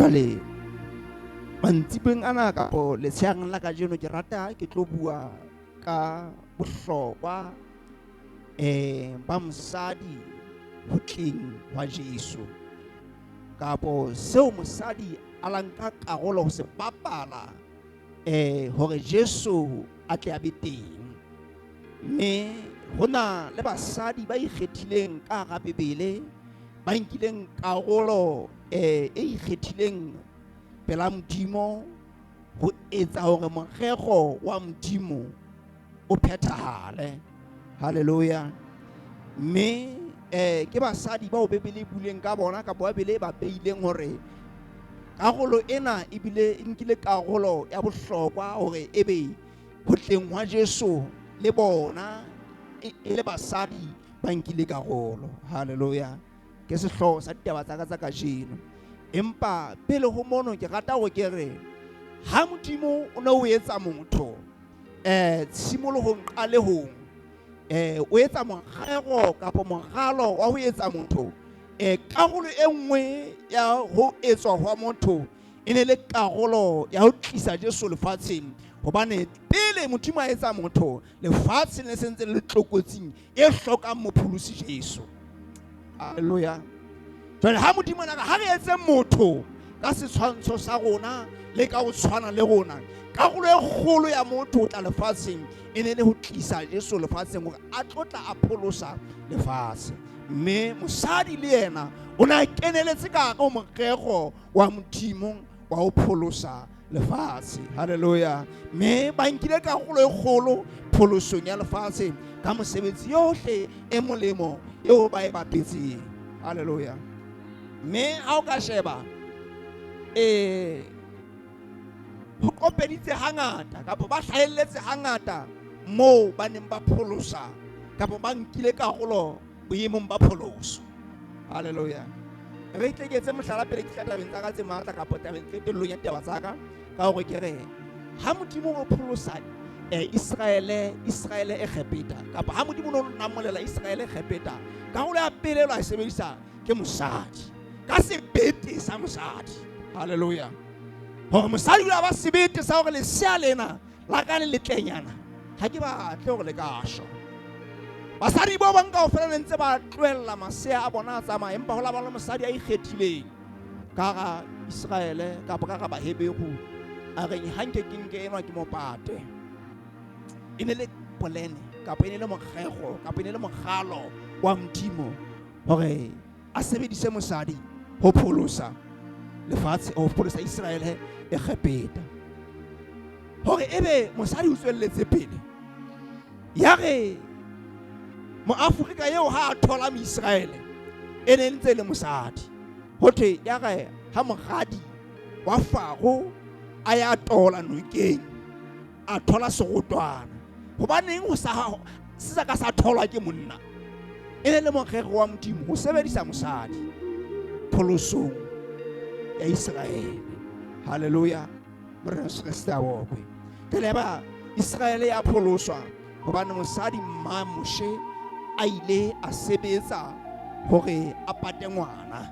Jwale mantsibeng ana kapo letshehang la kajeno ke rata ke tlo bua ka bohlokwa ba mosadi ho tleng wa Jesu, kapo seo mosadi a la nka karolo ho se bapala hore Jesu a tle a be teng. Mme hona le basadi ba ikgethileng ka hara Bebele, ba nkileng karolo e ikgethileng pela Modimo ho etsa hore morero wa Modimo o phethahale. Haleluya. Mme ke basadi bao Bebele buleng ka bona, ka Bebele ba beileng hore karolo ena ebile e nkile karolo ya bohlokwa hore ebe ho tleng wa Jesu le bona e le basadi ba nkile karolo. Haleluya. Ke sehloho sa ditaba tsa ka tsa kajeno. Empa pele ho mono ke rata hore ke re ha Modimo o ne o etsa motho tshimolohong qalehong, o etsa morero kapa moralo wa ho etsa motho, karolo e nngwe ya ho etswa hwa motho e ne le karolo ya ho tlisa Jesu lefatsheng. Hobane pele Modimo a etsa motho, lefatshe le sentse le tlokotsing e hlokang mopholosi Jesu. Haleluya. Jwale ha Modimo na ha re etse motho ka setshwantsho sa rona le ka ho tshwana le rona, karolo e kgolo ya motho o tla lefatsheng e ne le ho tlisa Jesu lefatsheng hore a tlotla a pholosa lefatshe. Mme mosadi le yena o na keneletse ka ho morero wa Modimo wa ho pholosa lefatshe. Haleluya. Mme ba nkile karolo e kgolo pholosong ya lefatshe ka mosebetsi yohle e molemo eo ba e bapetseng. Haleluya. Mme ha o ka sheba ho kopeditse hangata kapa ba hlahelletse hangata moo ba neng ba pholosa kapa ba nkile karolo boemong ba pholoso. Haleluya. Re tle ke etse mohlala pele ke tabeng tsa ka tse matla kapa tabeng tse telong ya taba tsa ka hore ke re ha Modimo o pholosa Israele e kgepeta, kapa ha Modimo o namolela Israele e kgepeta, karolo ya pele a sebedisa ke mosadi ka sebete sa mosadi. Haleluya. Hore mosadi o ba sebete sa hore lesea lena la ka le letlenyana ha ke batle hore le ka shwa. Basadi ba bang kaofela le ntse ba tlohella masea a bona a tsamaya, empa ho la ba le mosadi a ikgethileng ka hara Israele kapa ka hara Baheberu a reng ha nke ke enwa ke mopate. E ne le polene kapa e ne le morero kapa e ne le mogalo wa Modimo hore a sebedise mosadi ho pholosa lefatshe, ho pholosa Israele e kgepeta. Hore ebe mosadi o tswelletse pele, ya re Moafrika eo ha a thola Moisraele e ne ntse le mosadi, ho thwe ya re ha moradi wa Faro a ya tola nokeng a thola serotwana. Hobaneng ho sa ka sa tholwa ke monna? E ne le morero wa Modimo ho sebedisa mosadi pholosong ya Israele. Haleluya. Morena Kriste a bokwe. Ke leba Israele ya pholoswa hobane mosadi Moshe a ile a sebetsa hore a pate ngwana.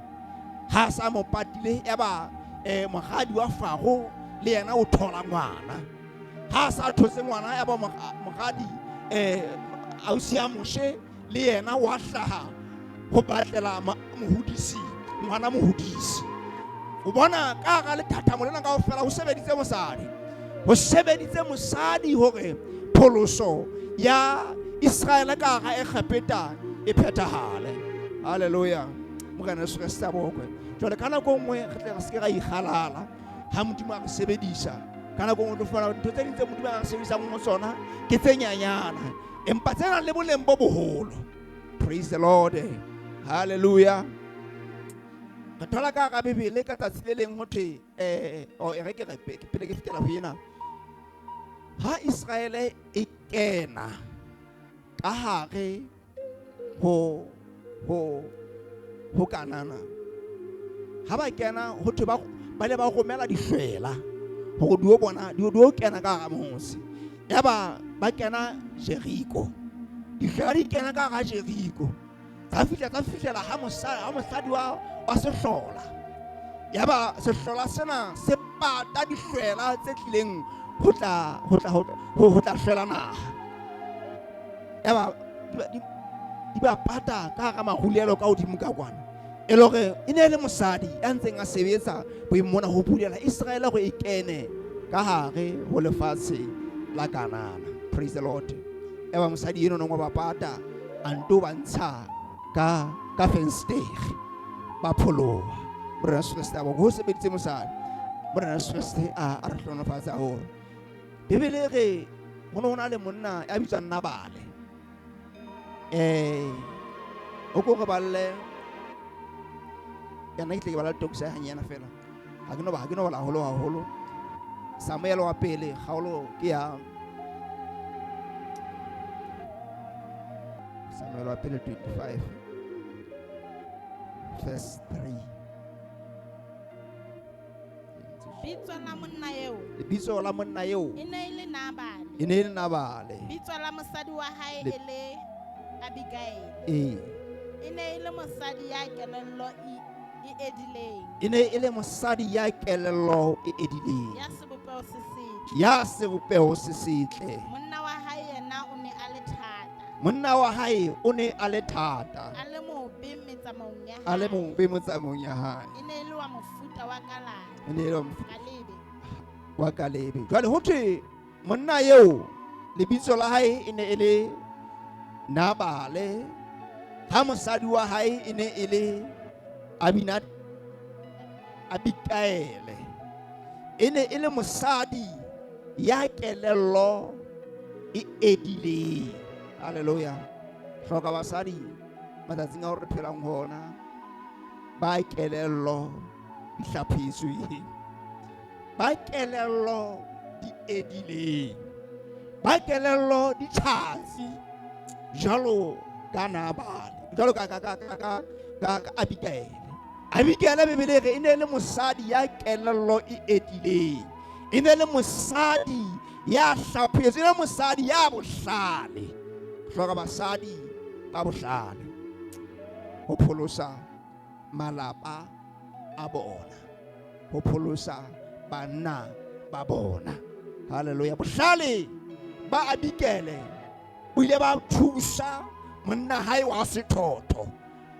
Ha sa mo patile ya ba moradi wa Faro le yena o thola ngwana. Ha sa thotse ngwana ya ba moradi ausi ya Moshe le yena wa hlaha ho batlela mohodisi, ngwana mohodisi. O bona ka ga le thatamo lena kaofela ho sebeditse mosadi. Ho sebeditse mosadi hore pholoso ya Israele ka ga e kgepeta e phethahale. Haleluya. Morena Jesu Kriste a bokwe. Jwale ka nako nngwe re tle re se ke ra ikgalala ha Modimo a re sebedisa. Ka nako nngwe o tlo fumana ntho tse ding tse Modimo a re sebedisang mo tsona ke tse nyanyana, empa tse nang le boleng bo boholo. Praise the Lord. Hallelujah. Re thola ka hara Bebele ka tsatsi le leng ho thwe re ke pele ke fetela ho ena, ha Israele e kena ka hare ho Kanana, ha ba kena ho thwe ba le ba romela dihlwela hore di kena ka hara motse. Ya ba kena Jeriko, dihlwela di kena ka hara Jeriko, tsa fihlela ha mosadi wa sehlola ya ba sehlola sena se pata dihlwela tse tlileng ho tla hlola naha. Ya ba di ba pata ka hara mahulelo ka hodimo ka kwana. E le hore e ne le mosadi ya ntseng a sebetsa boimona ho bulela Israel hore e kene ka hare ho lefatshe la Kanana. Praise the Lord. Ya ba mosadi eno nngwe ba pata a nto ba ntsha ka fensetere ba pholoha. Morena Kriste a bo ho sebeditse mosadi. Morena Kriste a re hlonofatsa haholo. Bibele re ho na le monna ya bitswang Nabale. O ko re balle ya nna ke tle ke bala tokisa hanyana fela. Ha ke no bala haholo. Samuel wa pele kgaolo ke ya Samuel wa pele 25 verse 3. Lebitso la monna eo e ne e le Nabale. e ne e le Nabale. Bitso la mosadi wa hae e le Abigail. E ne e le mosadi ya kelello e edileng. E ne e le mosadi ya kelello e edileng. Ya sebopeo se setle. Ya sebopeo se setle. Monna wa hae yena o ne a le thata. Monna wa hae o ne a le thata. A le mobe metsamaong ya hae. A le mobe motsamong ya hae. E ne e le wa mofuta wa kalana. E ne e le Kalebe. wa Kalebe. Jwale ho thwe monna eo lebitso la hae e ne e le Nabale, ha mosadi wa hae e ne e le Abigail. E ne e le mosadi ya kelello e edileng. Haleluya. Hloka basadi matsatsing a hore re phelang hona ba kelello di hlaphisweng, ba kelello di edileng, ba kelello di tjhatsi jwalo ka Nabale, jwalo ka Abigail. Abigail Bibele re e ne le mosadi ya kelello e edileng, e ne le mosadi ya hlaphisweng, e ne le mosadi ya bohlale. Hloka basadi ba bohlale ho pholosa malapa a bona, ho pholosa banna ba bona. Haleluya. Bohlale ba Abigail bo ile ba thusa monna hae wa sethotho,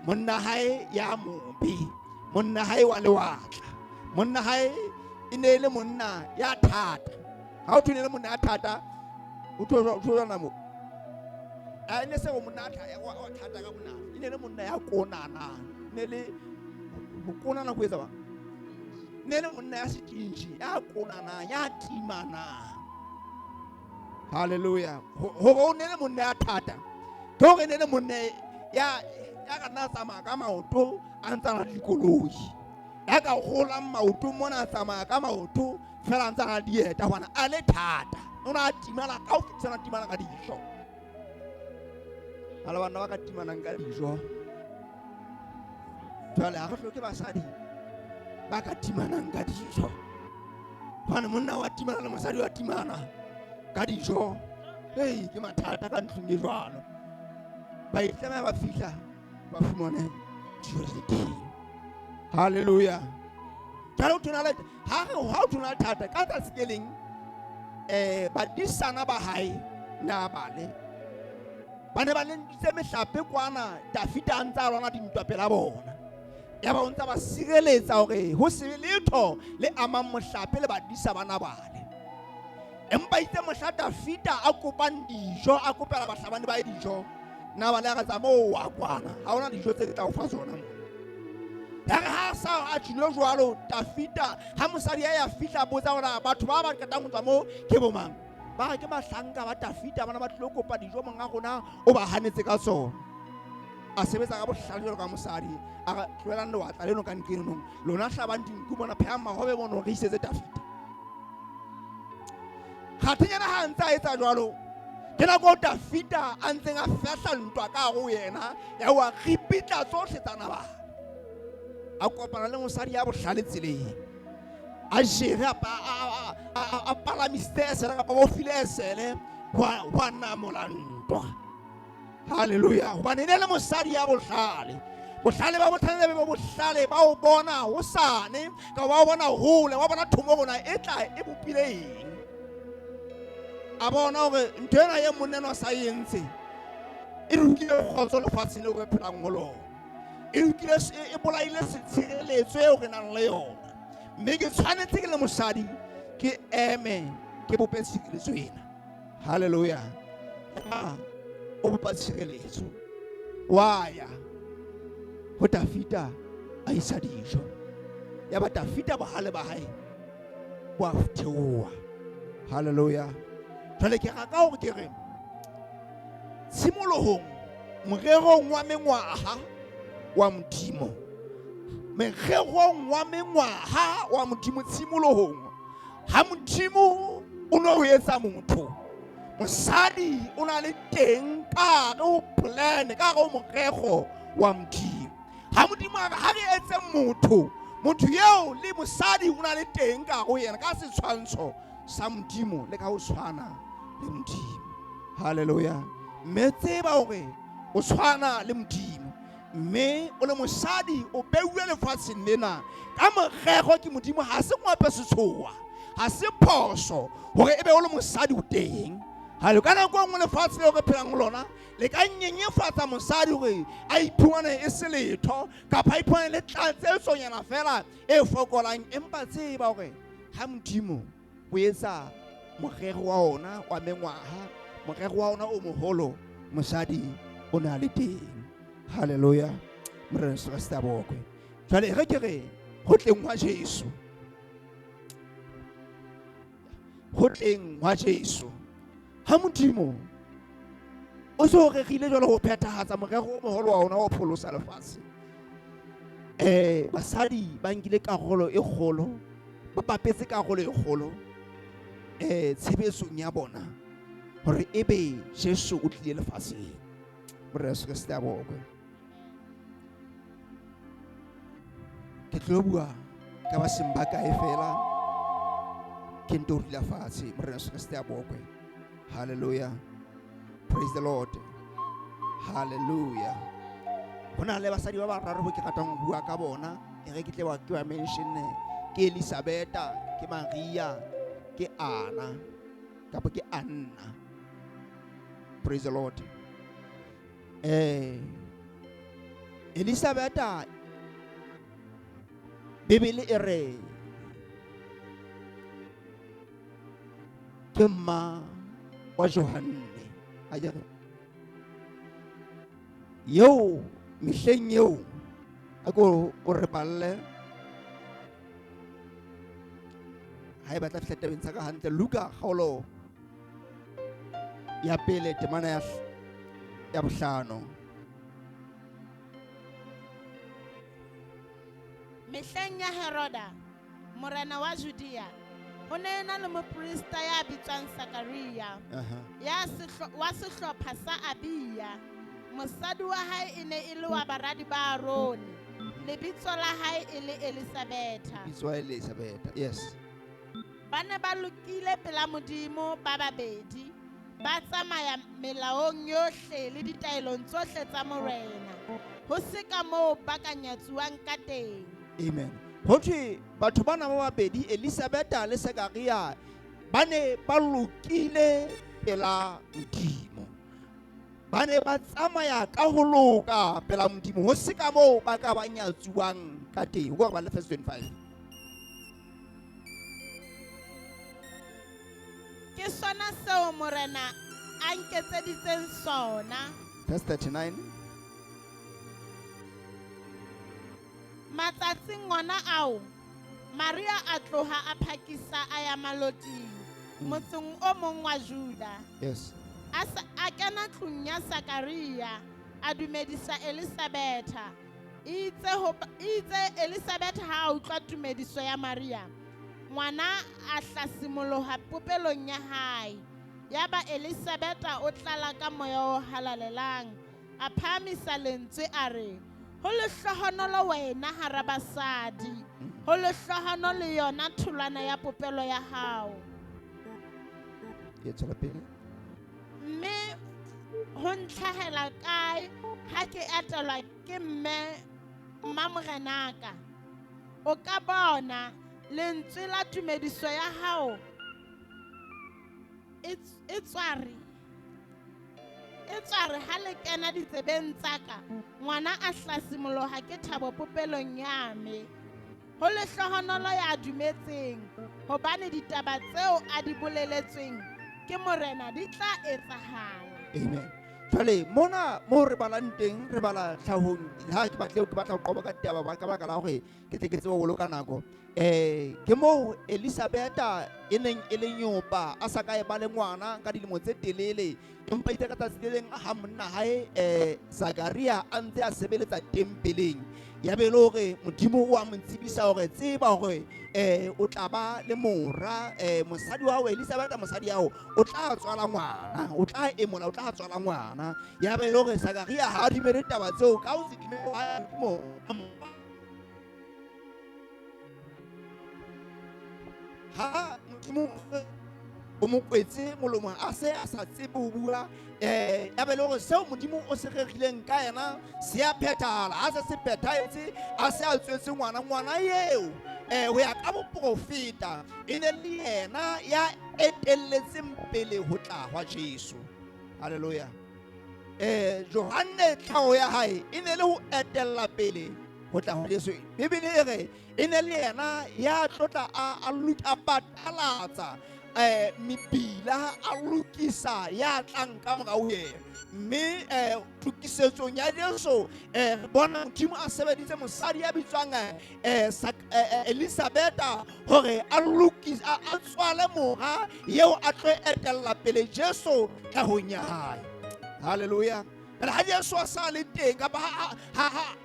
monna hae ya mobe, monna hae wa lewatla, monna hae e ne le monna ya thata. Ha o thile monna ya thata o thola mo a ne se o monna wa thata ka monna e ne le monna ya konana, ne le ho konana go etsa ba ne le monna ya setinji ya konana ya timana. Haleluya. Ho ne le monna ya thata ke hore ne le monna ya ka nna tsamaya ka maoto a ntsana dikoloi, ya ka gola maoto mona tsamaya ka maoto fela ntsana dieta hobane a le thata, o na timana ka o fitsana timana ka dijo. Hala bana ba ka timanang ka dijo. Jwale ha re hloke basadi ba ka timanang ka dijo, hobane monna wa timana le mosadi wa timana ka dijo. Hei, ke mathata ka ntlong e jwalo. Ba itlamaya ba fihla ba fumane dijo di teng. Haleluya. Jalo tunala ha o tunala thata ka tsa sekeleng badisana ba hae Nabale ba ne ba lentse mehlape kwana Dafita a ntsa lwana dintwa pela bona. Ya ba ntse ba sireletsa hore ho se letho le amang mohlape le badisa ba Nabale. Empa itse mohla Dafita a kopang dijo, a kopela bahlabani ba dijo, Nabale a tsa mo wa kwana ha ona dijo tse tla o fa tsona. Ya ha sa a tshilo jwalo Dafita ha mosadi ya fihla botsa hore batho ba ba katang tswa mo ke bomang. Ba ke mahlanka ba Dafita bana ba tlilo kopa dijo monga rona o ba hanetse ka tsona. A sebetsa ka bohlale jwalo ka mosadi a tloelang lewatla leno ka nkenong lona hlabang dinku bona pheha mahobe bona re isetse Dafita. Kgatanyana ha ntsa etsa jwalo ke nako Dafita a ntseng a fehla ntwa ka go yena ya wa ripitla tsohle tsa Nabale. A kopana le mosadi ya bohlale tseleng, a jere a palamisitse esele kapa ba file esele wa namola ntwa. Haleluya. Hobane ne le mosadi ya bohlale bohlale ba botlhale be bohlale ba o bona hosane ka ba o bona hole wa bona thomo gona e tla e bopile eng a bona hore ntho ena ye monene wa science e rukile kgotso lefatsheng le re phelang ho lona e rukile e bolaile tshireletso eo re nang le yona mme ke tshwanetse ke le mosadi ke eme ke bope tshireletso ena haleluya o bopa tshireletso wa ya ho Dafita a isa dijo ya ba Dafita bohale ba hae wa theoha haleluya jwale ke ga ka hore ke re tshimolohong morerong wa mengwaha wa modimo mererong wa mengwaha wa modimo tshimolohong ha modimo o no ho etsa motho mosadi o na le teng ka go plan ka go morego wa modimo ha modimo ha re etse motho yeo le mosadi o na le teng ka go yena ka setshwantsho sa modimo le ka ho tshwana le modimo haleluya mme tseba hore o tshwana le modimo mme o le mosadi o beuwe lefatsheng lena ka morego ke modimo ha se ngwape setshoa ha se phoso hore ebe o le mosadi o teng halo kana go ngwe lefatshe le re phelang ho lona le ka nyenyefatsa mosadi hore a iphumane e se letho kapa iphumane le tlatsetsonyana fela e fokolang empa tseba hore ha modimo o etsa morero wa ona wa mengwaha morero wa ona o moholo mosadi o na le teng haleluya morena se sta bokwe jwale re ke re ho tleng wa Jesu ho tleng wa Jesu ha modimo o so regile jwale ho phethahatsa morero o moholo wa ona wa pholosa lefatshe basadi ba nkile karolo e kgolo ba papetse karolo e kgolo tshebetsong ya bona hore ebe Jesu o tlile lefatsheng morena se sta bokwe ke tlo bua ka ba simba ka e fela ke ntori la fatshe morena se sta bokwe hallelujah praise the Lord hallelujah hona le basadi ba bararo bo ke ratang ho bua ka bona e re ke tle ke wa mention ke Elisabeta ke Maria ke Anna kapa ke Anna praise the Lord Elisabeta Bibele e re ke ma wa Johanne ajare yo mihleng yo ako o re balle ha e batla fihla tabeng tsa ka hantle Luka kgaolo ya pele temana ya bohlano mehleng ya Heroda morena wa Judea ho ne na le moprista ya bitswang Sakaria wa sehlopha sa Abiya mosadi wa hae e ne e le wa baradi ba Aroni lebitso la hae e le Elisabeta yes ba ne ba lokile pela modimo ba babedi ba tsamaya melaong yohle le ditaelong tsohle tsa morena ho se ka moo ba ka nyatsuwang ka teng amen hothwe batho bana ba babedi Elisabeta le Sakaria ba ne ba lokile pela modimo ba ne ba tsamaya ka ho loka pela modimo ho se ka moo ba ka ba nyatsuwang ka teng go ba le verse 25 ke sona seo morena a nketseditseng sona verse 39 matsatsing ngwana ao Maria a tloha a phakisa a ya maloting motseng o mong wa Juda yes a kena tlung ya Sakaria a dumedisa Elisabeta itse Elisabeta ha a utlwa tumediso ya Maria ngwana a hlasimoloha popelong ya hae yaba Elisabeta o tlala ka moya o halalelang a phamisa lentswe a re ho lehlohonolo wena hara basadi ho lehlohonolo le yona thulana ya popelo ya hao mme ho ntlhahela kae ha ke atelwa ke mme Mmamorenaka, o ka bona lentswe la tumediso ya hao e tsware ha le kena ditsebeng tsa ka, ngwana a hlasimoloha ke thabo popelong ya me. Ho lehlohonolo ya dumetseng, hobane ditaba tseo a di boleletsweng ke morena di tla etsahala. Amen. Jwale mona mo re balang teng re bala tlhahong ha ke batla ho qoba ka taba ba ka baka la hore ke tle ke tsebe ho boloka nako. Ke mo Elisabeta e neng e le nyopa a sa ka e ba le ngwana ka dilemo tse telele, empa itse ka tsatsi le leng ha monna hae Zakaria a ntse a sebeletsa tempeleng, ya be le hore Modimo o a mo tsebisa hore tseba hore o tla ba le mora, mosadi wa hao Elisabeta, mosadi ya hao o tla tswala ngwana, o tla emola, o tla tswala ngwana. Ya be le hore Zakaria ha a dumele taba tseo ka ho se dumele ha Modimo ha Modimo o mo kwetse molomo a se a sa tsebe ho bua, ya be le hore seo Modimo o se rerileng ka yena se a phethahala. Ha se phethahetse a se a tswetse ngwana eo ho ya ka boprofeta e ne le yena ya etelletseng pele ho tla hwa Jesu. Haleluya. Johane tlhaho ya hae e ne le ho etella pele ho tla hwa Jesu. Bibele e re e ne le yena ya tlotla a patalatsa mebila a lokisa ya tlang ka morao yena, mme tukisetsong ya Jesu re bona Modimo a sebeditse mosadi ya bitswang Elisabeta hore a tswale mora eo a tlo etella pele Jesu tlhahong ya hae. Haleluya. Ha Jesu a sa le teng kapa ha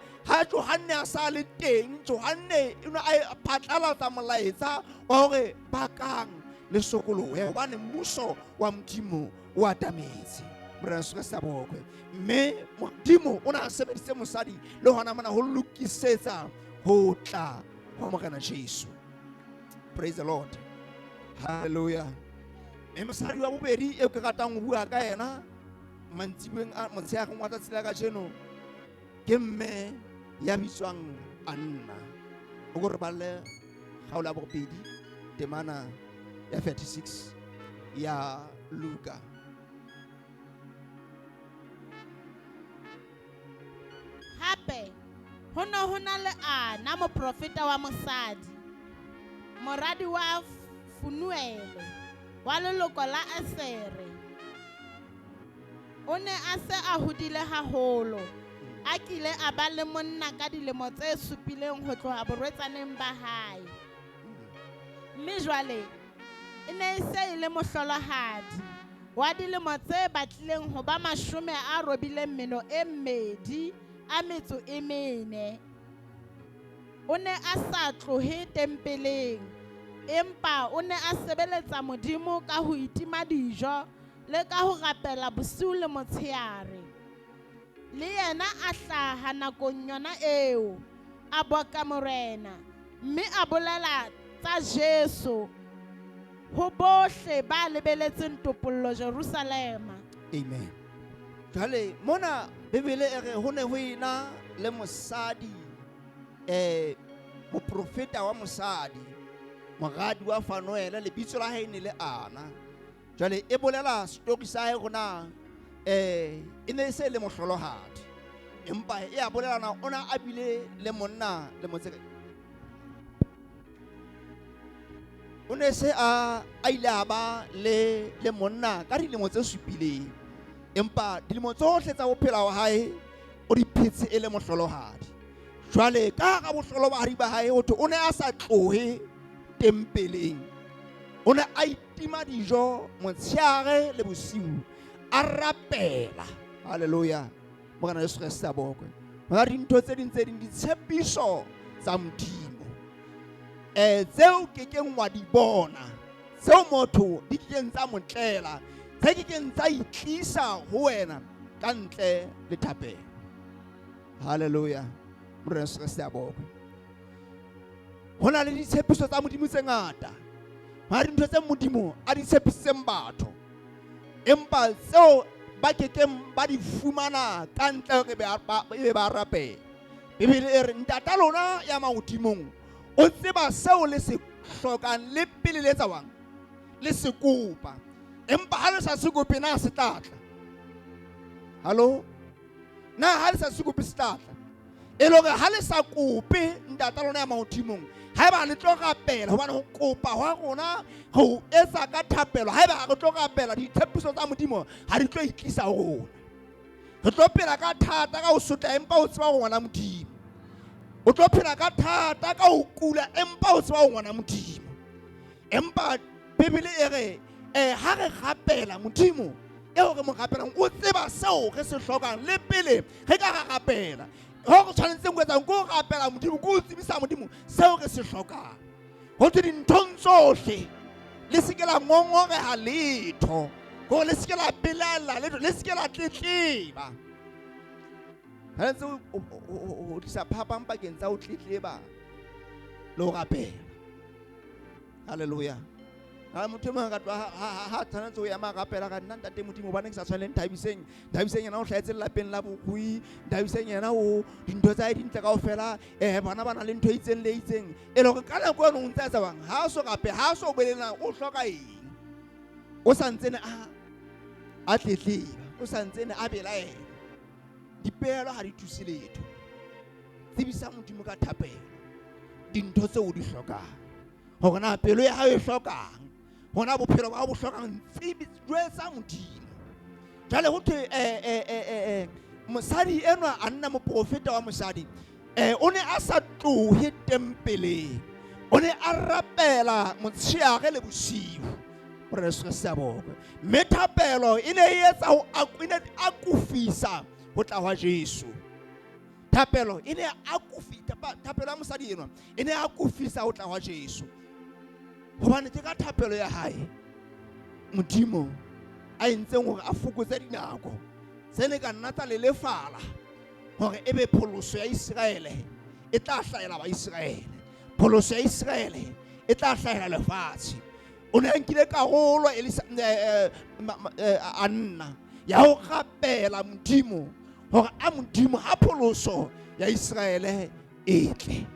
Johane a sa le teng, Johane o ne a phatlalatsa molaetsa wa hore bakang le sokolohe hobane mmuso wa Modimo o atametse. Morena se sa bokwe, mme Modimo o ne a sebeditse mosadi le hona mona ho lokisetsa ho tla ho morena Jesu. Praise the Lord. Hallelujah. Mme mosadi wa bobedi eo ke ratang ho bua ka yena mantsibeng a motsheareng wa tsatsi la kajeno ke mme ya bitswang Anna. O go re balle kgaola bobedi temana ya 36 ya Luka. Hape ho na le Ana moprofeta wa mosadi, moradi wa Funuele wa leloko la Asere. O ne a se a hodile haholo, a kile a ba le monna ka dilemo tse supileng ho tloha borwetsaneng ba hae. Mme jwale e ne se e le mohlolohadi wa dilemo tse batlileng ho ba 82 o ne a sa tlohe tempeleng, empa o ne a sebeletsa Modimo ka ho itima dijo le ka ho rapela bosiu le motshehare. Le yena a hlaha nakong yona eo a boka morena, mme a bolela tsa Jesu ho bohle ba lebeletseng topollo Jerusalema. Amen. Jwale mona Bibele e re ho ne ho ena le mosadi, moprofeta wa mosadi, moradi wa Fanuele, lebitso la hae ne le Ana. Jwale e bolela story sa hae rona e ne se le mohlolohadi, empa e a bolela na ona a bile le monna le motseke. O ne se a ile a ba le monna ka dilemo tse supileng, empa dilemo tsohle tsa bophelo wa hae o di phetse e le mohlolohadi. Jwale ka ga bohlolohadi ba hae o ne a sa tlohe tempeleng, o ne a itima dijo motshehare le bosiu a rapela. Haleluya. Morena Jesu Kriste a bokwe. Ba dintho tse ding ditshepiso tsa Modimo tseo ke keng wa di bona, tseo motho di keng tsa motlela, tse ke keng tsa itlisa ho wena ka ntle le thapelo. Haleluya. Morena Jesu Kriste a bokwe. Ho na le ditshepiso tsa Modimo tse ngata, ba dintho tse Modimo a di tshepisitseng batho, empa tseo ba ke keng ba di fumana ka ntle hore be ba rapela. Bibele e re ntata lona ya mahodimong o tseba seo le se hlokang le pele le tsawang le se kopa empa ha le sa se kope na se tlatla. Hallo na ha le sa se kope se tlatla e lo re ha le sa kope ntata lona ya mahodimong haeba le tlo rapela hobane ho kopa hwa rona ho etsa ka thapelo haeba re tlo rapela ditshepiso tsa modimo ha di tlo itlisa ho rona. Re tlo phela ka thata ka ho sotla empa o tseba ho ngwana modimo. O tlo phela ka thata ka ho kula empa o tseba ho ngwana modimo. Empa Bibele e re ha re rapela modimo eo re mo rapelang o tseba seo re se hlokang le pele re ka rapela. Ho re tshwanetseng go etsa go rapela modimo go tsebisa modimo seo re se hlokang. Ho tse dinthong tsohle le se ke la ngongoreha letho go le se ke la belala letho le se ke la tletleba. Ha ntse o disa phapang pakeng tsa o tletleba le ho rapela. Haleluya. Ha motho mo ga ha tshwanetse ho ya ma rapela ka nna ntate modimo ba ne ke sa tshwaneleng thabiseng yena o hlaetse lapeng la bokhui thabiseng yena o dintho tsa dintle kaofela bana ba na le ntho itseng le itseng e le gore ka nako eno o ntse a tsabang ha o so rape ha o so belena o hloka eng o sa ntsene a tletleba o sa ntsene a belaela dipehelo ha di thuse letho tsebisa modimo ka thapelo dintho tseo o di hlokang hore na pelo ya hao e hlokang hona bophelo ba bo hlokang tsibi jwetsa modimo. Jale ho thwe mosadi enwa a nna moprofeta wa mosadi o ne a sa tlohe tempeleng o ne a rapela motsheare le bosiu re se sa bokwe mme thapelo e ne e etsa ho akufisa ho tla wa Jesu. Thapelo e ne akufisa thapelo ya mosadi enwa e ne akufisa ho tla wa Jesu hobane ke ka thapelo ya hae modimo a entseng hore a fokotse dinako se ne ka nna tsa le lefala hore ebe pholoso ya Israele e tla hlahela ba Israele. Pholoso ya Israele e tla hlahela lefatshe. O ne a nkile karolo Anna ya ho rapela modimo hore a modimo ha pholoso ya Israele e tle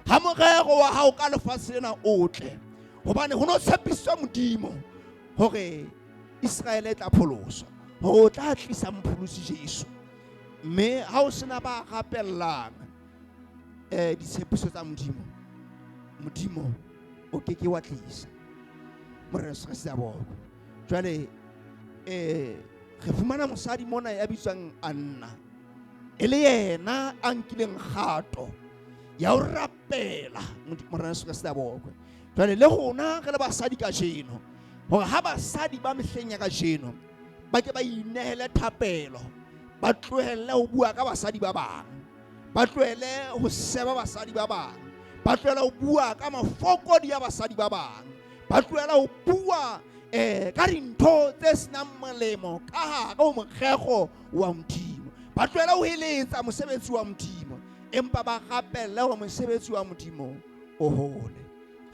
ha morero wa hao ka lefatshe lena o tle hobane ho no tshepiswa modimo hore Israele e tla pholosa hore o tla tlisa mopholosi Jesu. Mme ha o sena ba rapellang ditshepiso tsa modimo o keke wa tlisa more se se boko. Jwale re fumana mosadi mona ya bitswang Anna e le yena a nkileng kgato ya ho rapela more se se boko. Jwale le gona ge le basadi ka jeno hore ha basadi ba mehleng ya ka jeno ba ke ba inehele thapelo ba tlohelle ho bua ka basadi ba bang ba tlohelle ho seba basadi ba bang ba tlohelle ho bua ka mafokodi ya basadi ba bang ba tlohelle ho bua ka dintho tse senang molemo ka hare ho mokgego wa modimo ba tlohelle ho heletsa mosebetsi wa modimo empa ba rapelle hore mosebetsi wa modimo o hole.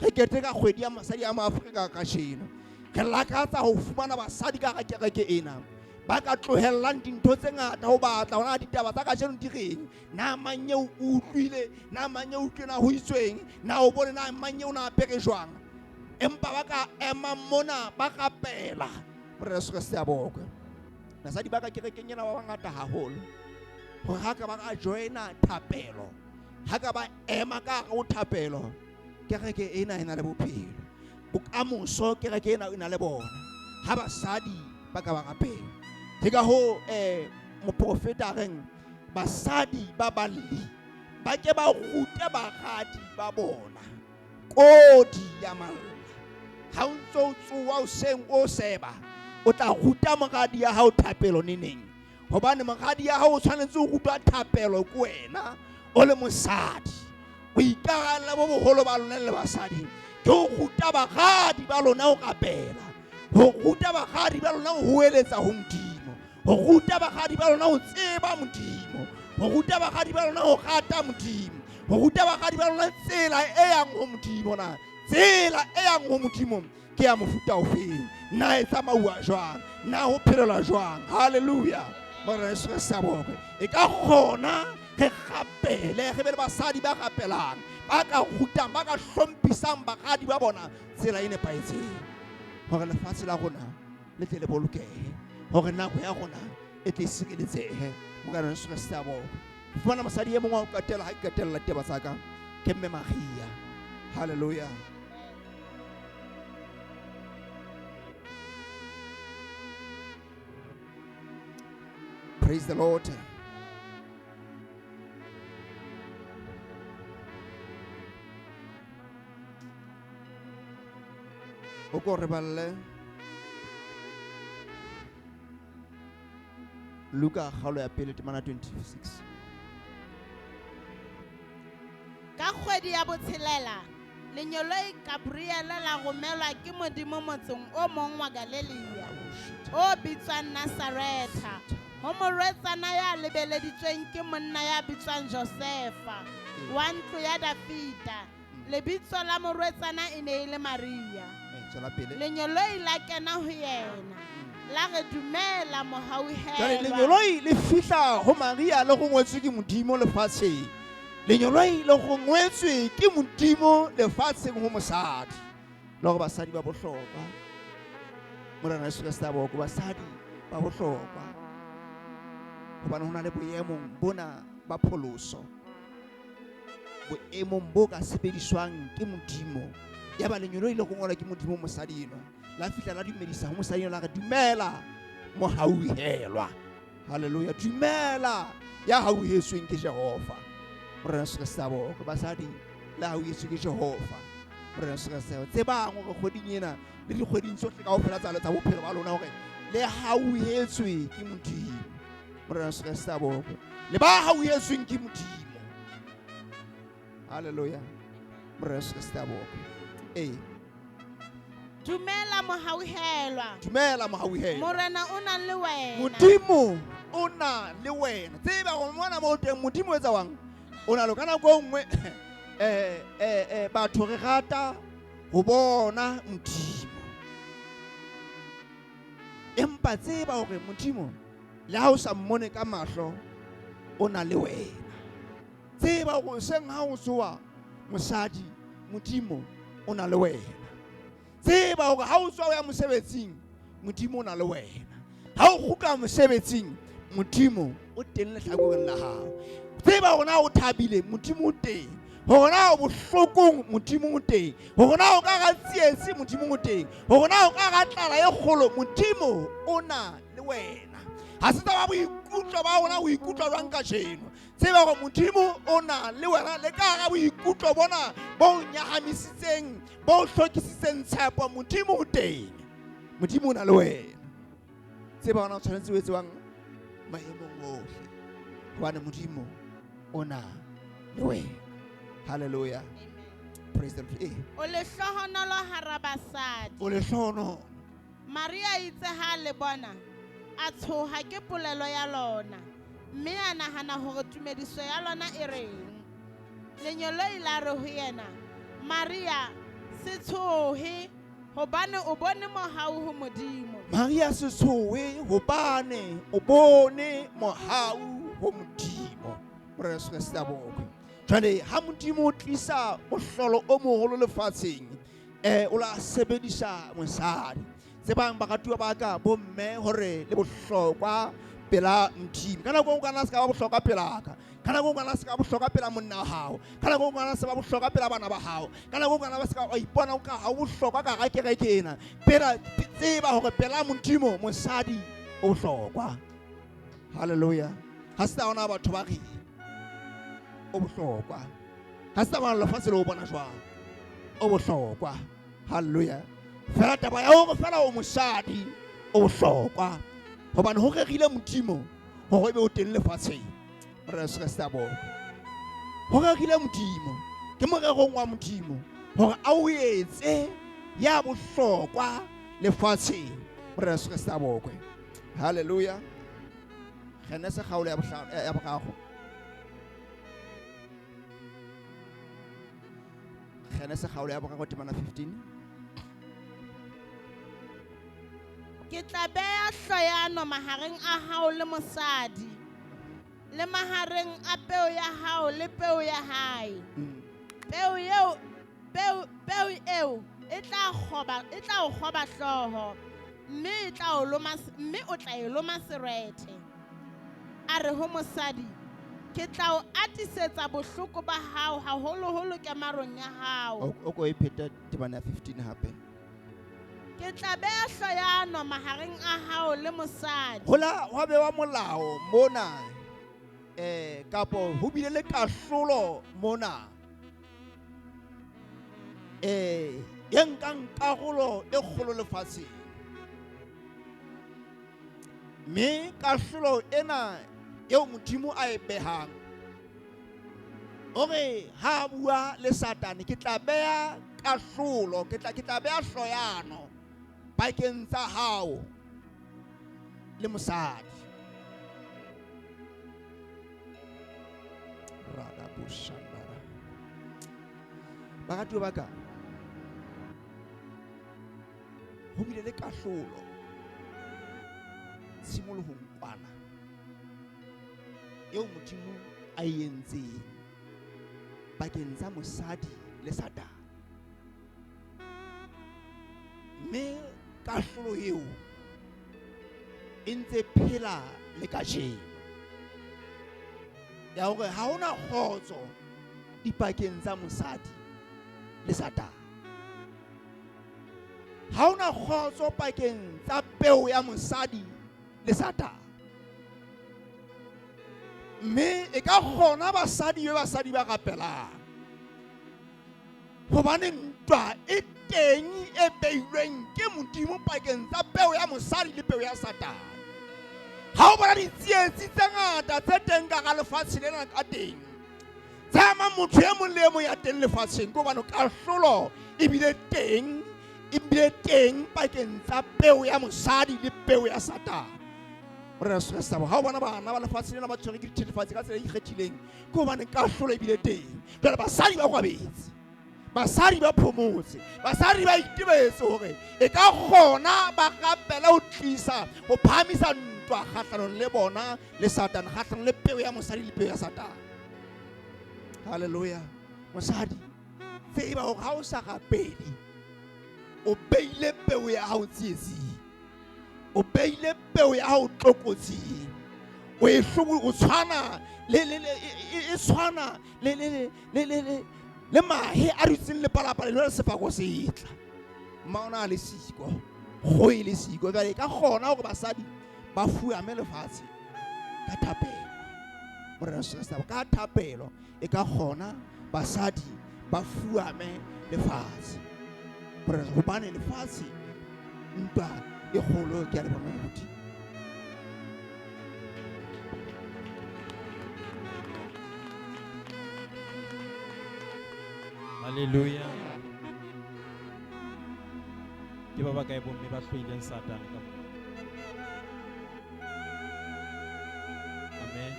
Re keteka kgwedi ya masadi a Maafrika ka jeno re lakatsa ho fumana basadi ka kereke ena ba ka tlohellang dintho tse ngata ho batla hona ditaba tsa ka jeno di reng na manye o utlwile na manye o utlwena ho itsweng na o bone na manye o na apere jwang empa ba ka ema mona ba rapela re se se bokwe basadi ba ka kerekeng ena ba bangata haholo ho ha ka ba ka joina thapelo ha ka ba ema ka go thapelo kereke ena ena le bophelo bokamoso kereke ena ena le bona ha basadi ba ka ba rapela ke ka ho moprofeta reng basadi ba balli ba ke ba rute bagadi ba bona kodi ya malla ha o ntso tsuwa o seng o seba o tla ruta mogadi ya hao thapelo neneng hobane mogadi ya hao o tshwanetse o rutwa thapelo ko wena o le mosadi o ikaralla bo boholo ba lona le basadi ke ho ruta bagadi ba lona ho rapela ho ruta bagadi ba lona ho hoeletsa ho modimo ho ruta bagadi ba lona ho tseba modimo ho ruta bagadi ba lona ho rata modimo ho ruta bagadi ba lona tsela e yang ho modimo na tsela e yang ho modimo ke ya mofuta ofeng na e tsamauwa jwang na ho phelela jwang. Haleluya. Mara se sa bokwe e ka khona ge gapele ge be le basadi ba gapelang ba ka rutang ba ka hlomphisang bagadi ba bona tsela e nepaetseng gore lefatshe la rona le tle le bolokehe gore nako ya rona e tle e sireletsege mo ka Jesu Kriste a bona. Fumana mosadi e mongwe wa go katela ga ke katelela teba tsaka ke mme Maria. Hallelujah. Praise the Lord. O ko re balle Luka kgaolo ya pele temana 26. Ka kgwedi ya botshelela lenyolo Gabriele la romelwa ke Modimo motseng o mong wa Galilea o bitswang Nazareta ho morwetsana ya lebeleditsweng ke monna ya bitswang Josefa wa ntlo ya Dafita. Lebitso la morwetsana e ne e le Maria. Lenyolo la kena ho yena la re dumela mohauhelwa. Lenyolo le fihla ho Maria le go ngwetswe ke Modimo lefatsheng. Lenyolo le go ngwetswe ke Modimo lefatsheng ho mosadi. Le go basadi ba bohlokwa morena Jesu Kriste a boko basadi ba bohlokwa hobane ho na le boemong bona ba pholoso boemong bo ka sebediswang ke Modimo. Ya ba lenyolo ile go ngola ke Modimo mosadi eno la fihla la dumedisa ho mosadi eno la re dumela mohauhelwa. Haleluya. Dumela ya hauhetsweng ke Jehova morena Jesu Kriste a boko basadi la hauhetswe ke Jehova morena Jesu Kriste. Tsebang gore kgweding ena le dikgweding tsohle kaofela tsa bophelo ba lona hore le hauhetswe ke Modimo morena Jesu Kriste a boko le ba hauhetsweng ke Modimo. Haleluya. Morena Jesu Kriste a boko. Dumela mohauhelwa. Dumela mohauhelwa. Morena o na le wena. Modimo o na le wena. Tseba go mona mo teng Modimo etsa wang o na le kana go nngwe batho re rata go bona Modimo empa tseba gore Modimo le ha o sa mmone ka mahlo o na le wena. Tseba go seng ha o soa mosadi Modimo o na le wena. Tseba gore ha o tswa ya mosebetsing Modimo o na le wena. Ha o kgutla mosebetsing Modimo o teng lehlakoreng la hao. Tseba gore na o thabile Modimo o teng. Hore na o bohlokong Modimo o teng. Hore na o ka ga tsietsi Modimo o teng. Hore na o ka ga tlala e kgolo Modimo o na le wena. Ha se taba boikutlo ba ona o ikutlwa jwang ka jeno. Tseba gore Modimo o na le wena le ka ga boikutlo bona bo nyahamisitseng bo hlokisitseng tshepo Modimo o teng. Modimo o na le wena. Tseba ona o tshwanetse o etse wang maemong ohle hobane Modimo o na le wena. Hallelujah. Praise the Lord. O le hlohonolo hara basadi. O le hlohonolo. Maria itse ha le bona a tshoha ke polelo ya lona mme a nahana hore tumediso ya lona e reng. Lenyolo ile re ho yena Maria se tshohe hobane o bone mohau ho Modimo. Maria se tshohe hobane o bone mohau ho Modimo. Morena Jesu Kriste a boko. Jwale ha Modimo o tlisa mohlolo o moholo lefatsheng o la sebedisa mosadi. Tsebang baratuwa ba ka bomme hore le bohlokwa pela Modimo. Kana go kana se ka bohlokwa pela ka. Kana go kana se ka bohlokwa pela monna wa hao. Kana go kana se ba bohlokwa pela bana ba hao. Kana go kana ba se ka ipona o ka ha bohlokwa ka ga kereke ena. Pela tseba hore pela Modimo mosadi o bohlokwa. Hallelujah. Ha se ona batho ba re o bohlokwa. Ha se ba lefatshe le o bona jwang o bohlokwa. Hallelujah. Fela taba ya hore fela o mosadi o bohlokwa hobane ho rekile Modimo hore be o teng lefatsheng. Morena Jesu Kriste a boko. Ho rekile Modimo ke morerong wa Modimo hore a o etse ya bohlokwa lefatsheng. Morena Jesu Kriste a boko. Hallelujah. Kgene se kgaolo ya boraro. Kgene se kgaolo ya boraro temana 15. Ke tla beya hloyano mahareng a hao le mosadi le mahareng a peo ya hao le peo ya hae. Mm. Peo eo e tla o kgoba hlooho, mme o tla e loma serethe. A re ho mosadi, ke tla o atisetsa bohloko ba hao haholoholo kemarong ya hao. O ko ipheta tebana ya 15 hape. Ke tla beha hloyano mahareng a hao le mosadi. Hola wa bewa molao mona kapo ho bile le kahlolo mona e nkang karolo e kgolo lefatsheng. Me kahlolo ena eo Modimo a e behang ore ha bua le Satane, ke tla beha kahlolo, ke tla beha hloyano pakeng tsa hao le mosadi. Rada bushandara ba ba ka ho bile le kahlolo tshimolohong kwana eo Modimo a entseng pakeng tsa mosadi le Satane. Mme kahlolo eo e ntse phela le kajeno ya hore ha hona kgotso dipakeng tsa mosadi le Satane. Ha hona kgotso pakeng tsa peo ya mosadi le Satane. Mme e ka kgona basadi ba rapelang hobane ntwa e teng e beilweng ke Modimo pakeng tsa peo ya mosadi le peo ya Satane. Ha o bona ditsietsi tse ngata tse teng ka ga lefatshe lena ka teng, tsama motho e mong le e mong ya teng lefatsheng ke hobane kahlolo e bile teng pakeng tsa peo ya mosadi le peo ya Satane. Ha o bona bana ba lefatshe lena ba tshwere ke dithethefatsi ka tsela e ikgethileng ke hobane kahlolo e bile teng. Jwale basadi ba kwabetse, basadi ba phomotse, basadi ba itebetse hore e ka kgona ba rapela ho tlisa ho phamisa ntwa kgahlanong le bona le Satane, kgahlanong le peo ya mosadi le peo ya Satane. Haleluya. Mosadi tseba hore ha o sa rapele o beile peo ya hao tsietsing, o beile peo ya hao tlokotsing, o e tshwana le mahe a dutseng le palapaleng le sefako se tla maona le siko go ile siko. Jwale ka kgona hore basadi ba fuame lefatshe ka thapelo. Morena Sesta ka thapelo e ka kgona basadi ba fuame lefatshe. Morena hobane lefatshe ntwa e kgolo ke ya le bamodi. Haleluya. Ke ba kae bomme ba hloileng Satane ka mo. Amen.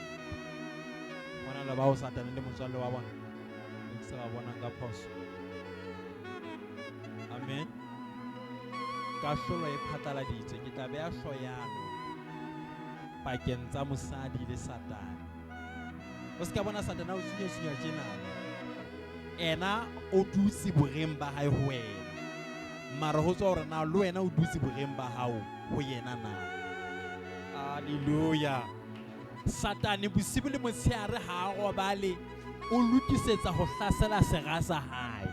Bona la ba o Satane le motswalle wa bona. Ke se ba bona ka phoso. Amen. Kahlolo e phatlaladitswe, ke tla beha hloyano pakeng tsa mosadi le Satane. O se ka bona Satane o sunya tjena. Ena o dutse boreng ba hae ho wena, mara ho tswa hore na le wena o dutse boreng ba hao ho yena na. Haleluya. Satane bosibu le motshehare ha a robale o lokisetsa ho hlasela sera sa hae.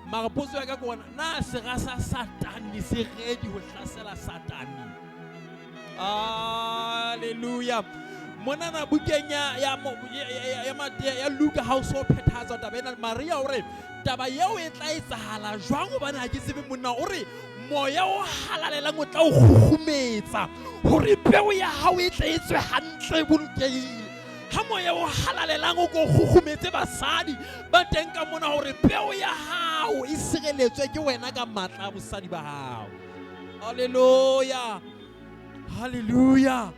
Mara potso ya ka ke bona na sera sa Satane se ready ho hlasela Satane. Haleluya. Monana bukeng ya Luka ha o so phethatswa taba ena Maria hore taba yeo e tla etsahala jwang hobane ha ke tsebe monna hore moya o halalelang o tla o khurumetsa hore peo ya hao e tla etswe hantle bolokehile. Ha moya o halalelang o go khukhumetse basadi ba teng ka mona hore peo ya hao e sireletswe ke wena ka matla a bosadi ba hao. Haleluya. Haleluya.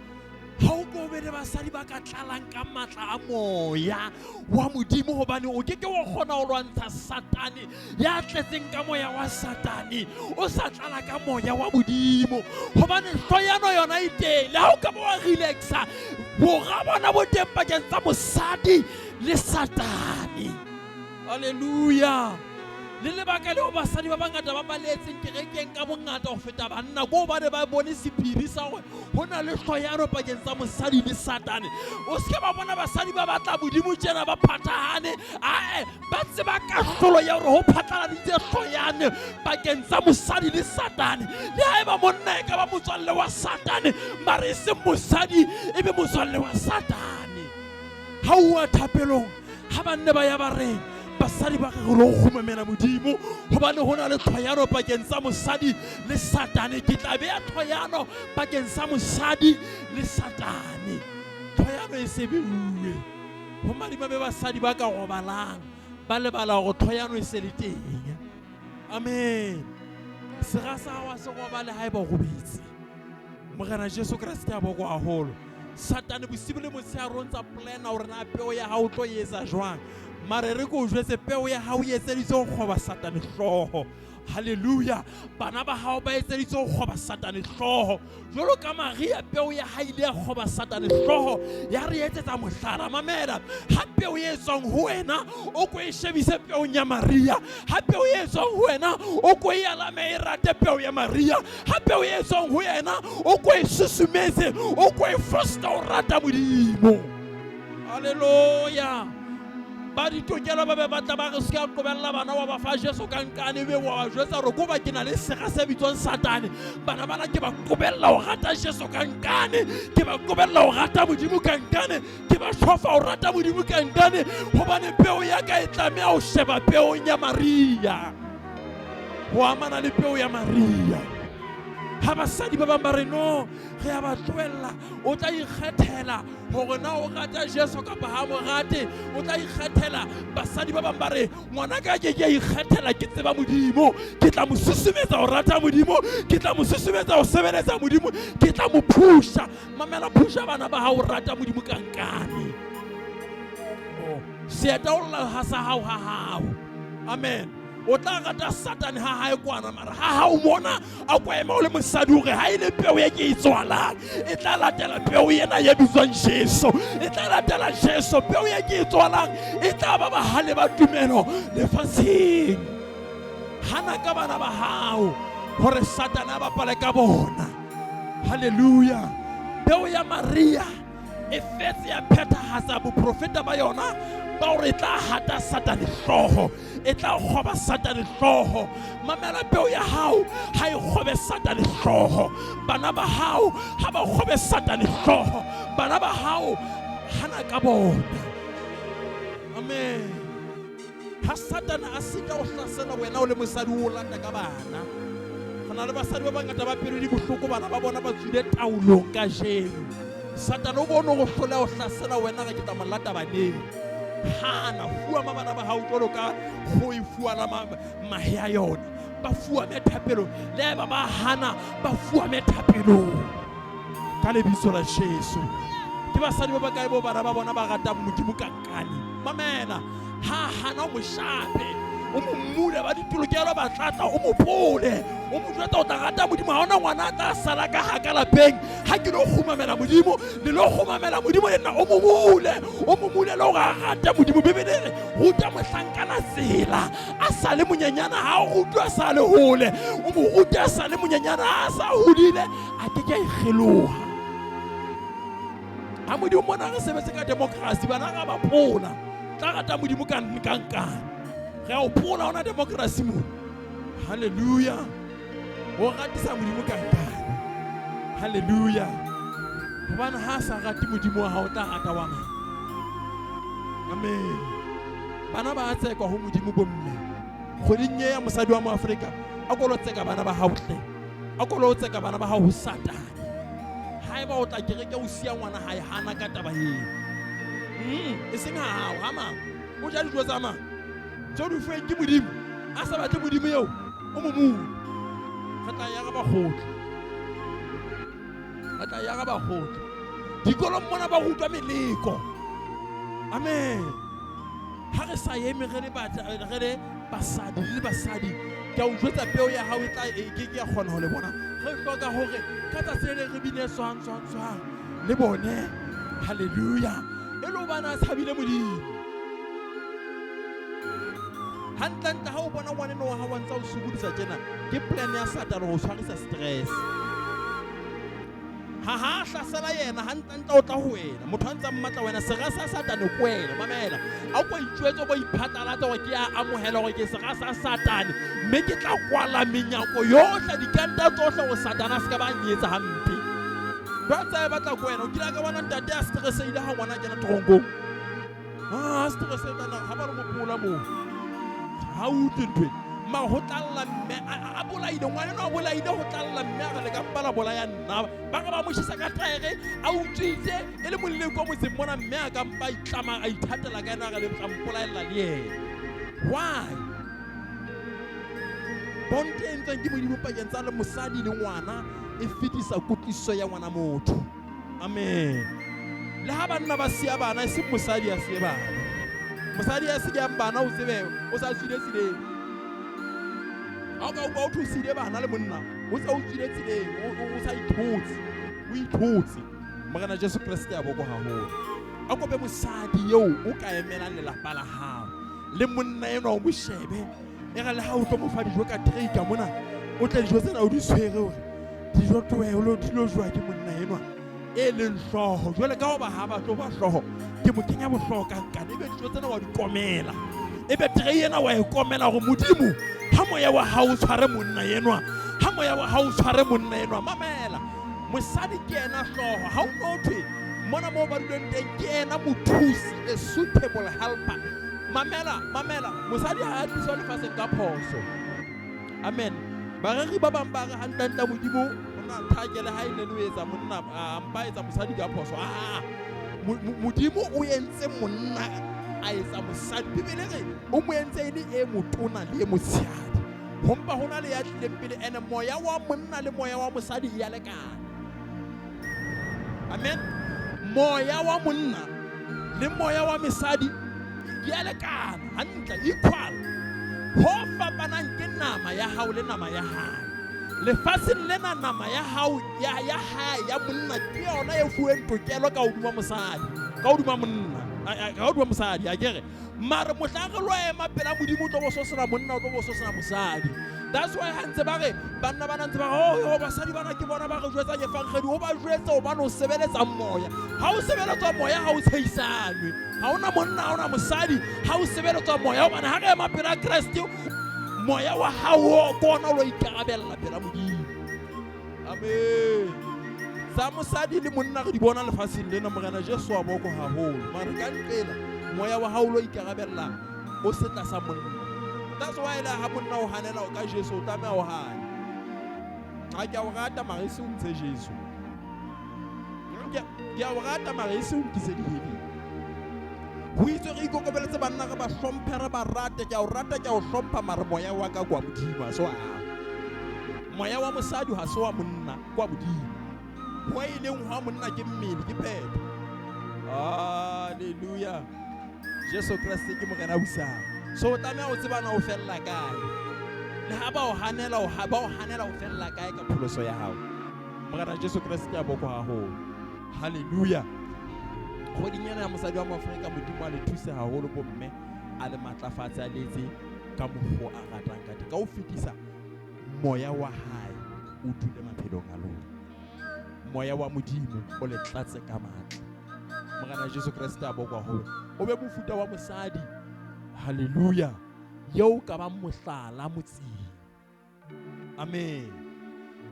Ha o go be le basadi ba ka tlalang ka matla a moya wa Modimo hobane o ke wa kgona ho lwantsha Satane ya tletseng ka moya wa Satane o sa tlala ka moya wa Modimo hobane hloyano yona e teng. Ha o ka ba wa relaxa Ho ga bona bo teng pakeng tsa mosadi le Satane. Hallelujah. Le lebaka leo basadi ba bangata ba baletseng kerekeng ka bongata ho feta banna ko ba ne ba bone sephiri sa hore ho na le hloyano pakeng tsa mosadi le Satane. O se ke ba bona basadi ba batla Modimo tjena ba phathahane, ae ba tseba kahlolo ya hore ho phatlaladitse hloyane pakeng tsa mosadi le Satane. Le haeba monna e ka ba motswalle wa Satane, mare e seng mosadi e be motswalle wa Satane. Ha o thapelong ha banne ba ya ba reng basadi ba re lo khumamela Modimo hobane hona le thoyano pakeng tsa mosadi le Satane. Ke tla be ya thoyano pakeng tsa mosadi le Satane. Thoyano e se beuwe ho madima be basadi ba ka robalang ba lebala hore thoyano e se le teng. Amen. Sera sa wa se robale haeba o robetse. Morena Jesu Kriste a boko haholo. Satane bosibu le motshehare o ntsa plana hore na peo ya hao tlo etsa jwang. Mare re ko jwetse peo ya hao e etseditse ho kgoba Satane hloho. Hallelujah. Bana ba hao ba etseditse ho kgoba Satane hloho. Jwalo ka Maria peo ya hae ile ya kgoba Satane hloho, ya re etsetsa mohlala. Mamela, ha peo e etswang ho wena o ko e shebise peong ya Maria. Ha peo e etswang ho wena o ko e alame e rate peo ya Maria. Ha peo e etswang ho wena o ko e susumetse, o ko e fosta o rata Modimo. Hallelujah. Ba ditokelo ba be batla ba re se ka qobella bana wa ba fa Jesu ka nkane be wa jwetsa re go ba ke na le sega se bitswang Satane. Bana bana ke ba qobella ho rata Jesu ka nkane, ke ba qobella ho rata Modimo ka nkane, ke ba shofa ho rata Modimo ka nkane hobane peo ya ka e tlameha ho sheba peong ya Maria, ho amana le peo ya Maria. Ha basadi ba bang ba re no re a ba tlohella, o tla ikgethela hore na o rata Jesu kapa ha mo rate. O tla ikgethela. Basadi ba bang ba re ngwana ka ke ikgethela, ke tseba Modimo, ke tla mo susumetsa ho rata Modimo, ke tla mo susumetsa ho sebeletsa Modimo, ke tla mo phusha. Mamela, phusha bana ba hao rata Modimo ka nkane. Seeta o lla ha sa hao ha hao. Amen. O tla rata Satane ha hae kwana, mara ha o mona a kwa ema o le mosadi hore ha ile peo ya ke itswalang e tla latela peo ena ya bitswang Jesu, e tla latela Jesu. Peo ya ke itswalang e tla ba bahale ba tumelo lefatsheng. Hana ka bana ba hao hore Satane a bapale ka bona. Hallelujah. Peo ya Maria e fetse ya phethahatsa boprofeta ba yona ba hore e tla hata Satane hloho, e tla kgoba Satane hloho. Mamela, peo ya hao ha e kgobe Satane hloho. Bana ba hao ha ba kgobe Satane hloho. Bana ba hao hana ka bona. Amen. Ha Satane a sita o hlasela wena o le mosadi o lata ka bana. Hana le basadi ba bangata ba pelo di bohloko, bana ba bona ba tswile taulong ka jeno. Satane o bona go hlola o hlasela wena ga ke tla molata baneng. Hana fua mabana ba hao jwalo ka go e fua la mahe a yona. Ba fua methapelo le ba hana ba fua methapelo ka lebitso la Jesu. Ke basadi ba bakae bo bana ba bona ba rata Modimo ka nkane. Mamela, ha hana mo shape o mo mmule ba ditolokelo ba tlatla o mo pole o mo jwetsa o tla rata Modimo. Ha ona ngwana tla sala ka ha ka lapeng ha ke lo khumamela Modimo le lo khumamela Modimo le nna o mo mole le o ga rata Modimo. Bebele ruta mohlankana tsela a sa le monyenyana, ha o rutwa sa le hole o mo ruta sa le monyenyana a sa hodile a ke ke ikgeloha. Ha Modimo mona re sebetse ka democracy, bana ga ba phola tla rata Modimo ka nkana. Re o phola ona democracy mo. Hallelujah. O ratisa Modimo ka nkana. Hallelujah. Hobane ha sa rate Modimo ha o tla rata wa mang. Amen. Bana ba tsekwa ho Modimo bomme. Kgoding ya mosadi wa mo Afrika a ko lo tseka bana ba hautle, a ko lo tseka bana ba hao ho Satane. Haeba o tla kereke o sia ngwana hae hana ka taba eo. E seng hao ha mang o ja dijo tsa mang tso di fe ke Modimo a sa batle Modimo eo o mo mo kata ya ga ba khotla, kata ya ga ba khotla dikolong mona ba rutwa meleko. Amen. Ha re sa yeme re le basadi le basadi ka o jwetsa peo ya hao e tla ke ya khona ho le bona. Re hloka hore ka tsa sele re bine swang le bone Hallelujah. E lo bana a tshabile Modimo. Hantlante ha o bona ngwaneno wa hao wa ntse o sokodisa tjena, ke plan ya Satane ho tshwarisa stress. Ha hlasela yena hantlante o tla ho wena. Motho a ntse a mmatla wena, sera sa Satane ko wena. Mamela, a ko itjwetsa go iphatlalatsa gore ke a amohela gore ke sera sa Satane, mme ke tla kwala menyako yohle dikanta tsohle go Satane a se ka ba nyetsa hampe. Ba tsa ba tla ko wena, o kile ka bona ntate a stressile ha ngwana kena tronkong. Stressile tana ha ba re mopola mo. Ha o tentwe ma ho tlalla mme a bolaile ngwana no bolaile ho tlalla mme a le ka pala bolaya nna ba ka ba mo shisa ka taere a utsitse e le molle ko mo semona mme a ka mpa itlama a ithatela ka ena ga le tsa mpolaela le yena. Why? Bonte ntse ke Modimo pakeng tsa le mosadi le ngwana e fetisa kutliso ya ngwana motho. Amen. Le ha banna ba sia bana e se mosadi a se bana. Mosadi ya se ya bana o tsebe o sa tsile tsileng. A ka o thusile bana le monna o sa o tsile tsileng o sa ithutse. O ithutse. Magana Jesu Kriste a boko haholo. A kope mosadi yo o ka emela le lapa la hao. Le monna eno o mo shebe. E ga le ha o tlo mo fa dijo ka tray ka mona. O tla dijo tsena o di tshwere hore dijo tloe o lo dilo jwa ke monna eno. E leng hloho jwale ka ho ba ha ba tlo ba hloho ke mo kenya bohloka ka ebe dijo tsena wa di komela ebe tray ena wa e komela go Modimo ha moya wa ha o tshware monna enwa ha moya wa ha o tshware monna enwa mamela mosadi ke ena hloho ha o nothwe mona mo ba dileng teng ke ena mothusi a suitable helper mamela mosadi ha a tliswa lefatsheng ka phoso. Amen. Baregi ba bang ba re hantlanta Modimo thakele ha ile le etsa monna mpa etsa mosadi ka phoso. Modimo o entse monna a etsa mosadi bibele re o mo entse ile e motona le e motshadi hompa hona le ya tlile pele ene moya wa monna le moya wa mosadi ya lekana. Amen. Moya wa monna le moya wa mosadi ya lekana hantle equal. Ho fapana ke nama ya hao le nama ya hae. Lefatsheng lena nama ya hao ya hae ya monna ke yona e fuweng tokelo ka hodima mosadi ka hodima monna ka hodima mosadi a kere mare mohlage lo ema pela Modimo tlo bo sosena monna o tlo bo sosena mosadi. That's why hantse ba re banna bana ntse ba ho basadi bana ke bona ba re jwetsa nyefangkgedi o ba jwetsa o bana o sebeletsa moya ha o sebeletsa moya ha o tshehisanwe ha ona monna ha ona mosadi ha o sebeletsa moya o bana ha re ema pela Kriste moya wa hao kona lo ikarabella pela Modimo. Amen. Sa mosadi le monna re di bona lefatsheng lena morena Jesu a boko haholo mare ka ntlela moya wa hao lo ikarabella o se tla sa monna. That's why la ha monna o hanela o ka Jesu o tame o hana a ke o rata mare se o ntse Jesu ke o rata mare se o ntse dihedi ho itse re ikokobeletse banna re ba hlomphe re ba rate ke o rata ke o hlompha mare moya wa ka kwa Modimo so moya wa mosadi ha se wa monna kwa Modimo ho ileng ha monna ke mmele ke phepho. Hallelujah. Jesu Kriste ke morena busang so tame o tsebana o fella kae le ha ba o hanela o ha ba o hanela o fella kae ka pholoso ya hao morena Jesu Kriste a boko haholo. Hallelujah. Go dinyana ya mosadi wa Moafrika Modimo a le thuse haholo bo mme a le matlafatsa letse ka mogho a ratang ka ka o fetisa moya wa hae o dule maphelong a lona moya wa Modimo o le tlatse ka matla morena Jesu Kriste a boko haholo o be mofuta wa mosadi. Hallelujah. Yo ka ba mohlala motsing. Amen.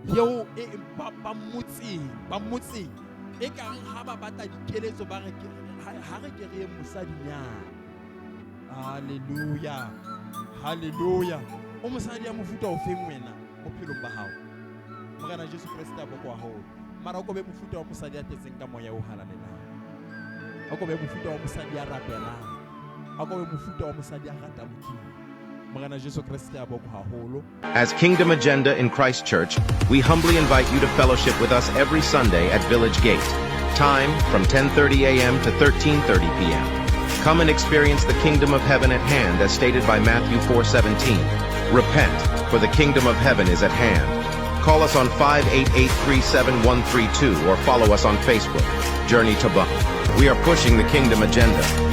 Yo e ba motsing e ka ha ba batla dikeletso ba re ha re ke re mosadi nyana. Hallelujah. Hallelujah. O mosadi ya mofuta o feng wena mo phelong ba hao morena Jesu Kriste a boko haholo mara o ko be mofuta wa mosadi a tetseng ka moya o halalelang o ko be mofuta wa mosadi ya rapelang o ko be mofuta wa mosadi ya rata Modimo morena Jesu Kriste a boko haholo. As Kingdom Agenda in Christ Church, we humbly invite you to fellowship with us every Sunday at Village Gate. Time from 10:30 a.m. to 13:30 p.m. Come and experience the kingdom of heaven at hand as stated by Matthew 4:17. Repent, for the kingdom of heaven is at hand. Call us on 588-37132 or follow us on Facebook, Journey to Bum. We are pushing the kingdom agenda.